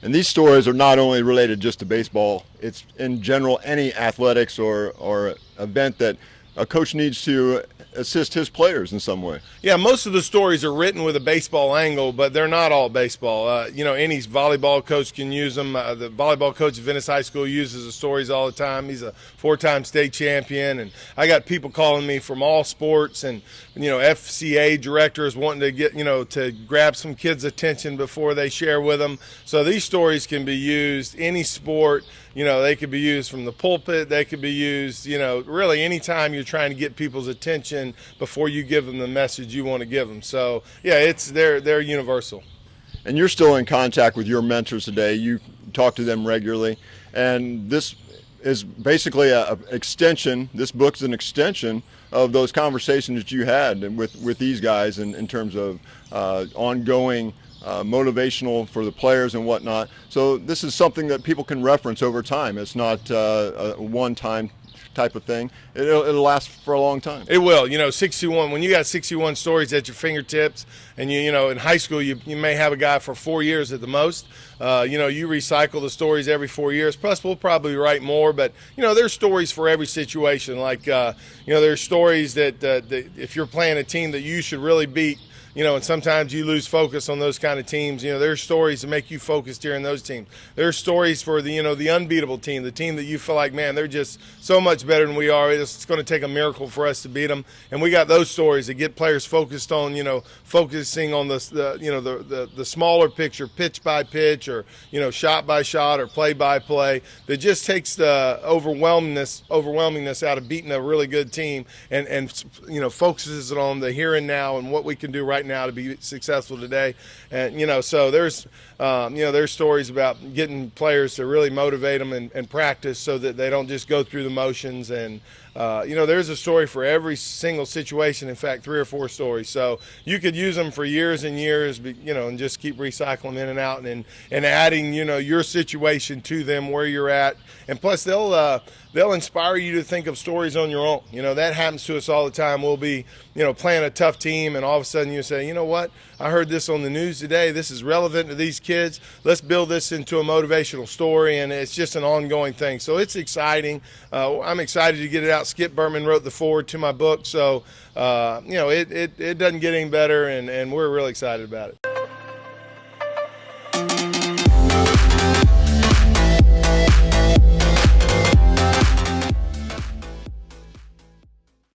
And these stories are not only related just to baseball, it's in general any athletics or event that a coach needs to assist his players in some way. Yeah, most of the stories are written with a baseball angle, but they're not all baseball. Any volleyball coach can use them. The volleyball coach at Venice High School uses the stories all the time. He's a 4-time state champion, and I got people calling me from all sports, and FCA directors wanting to get to grab some kids' attention before they share with them. So these stories can be used any sport. They could be used from the pulpit. They could be used, really anytime you're trying to get people's attention before you give them the message you want to give them. So, yeah, they're universal. And you're still in contact with your mentors today. You talk to them regularly. And this is basically an extension. This book's an extension of those conversations that you had with these guys in terms of ongoing motivational for the players and whatnot. So this is something that people can reference over time. It's not a one-time type of thing. It'll last for a long time. It will. 61. When you got 61 stories at your fingertips, and in high school you may have a guy for 4 years at the most. You recycle the stories every 4 years. Plus, we'll probably write more. But there's stories for every situation. Like there's stories that if you're playing a team that you should really beat. And sometimes you lose focus on those kind of teams. There's stories to make you focus during those teams. There's stories for the unbeatable team, the team that you feel like, man, they're just so much better than we are. It's going to take a miracle for us to beat them. And we got those stories that get players focused on, focusing on the smaller picture, pitch by pitch, or shot by shot, or play by play. That just takes the overwhelmingness out of beating a really good team, and focuses it on the here and now and what we can do right now to be successful today. And so there's stories about getting players to really motivate them and practice so that they don't just go through the motions. And there's a story for every single situation. In fact, 3 or 4 stories. So you could use them for years and years, and just keep recycling in and out and adding your situation to them where you're at. And plus they'll inspire you to think of stories on your own. That happens to us all the time. We'll be playing a tough team, and all of a sudden you say, what, I heard this on the news today. This is relevant to these kids. Let's build this into a motivational story, and it's just an ongoing thing. So it's exciting. I'm excited to get it out. Skip Bertman wrote the foreword to my book, so it doesn't get any better, and we're really excited about it.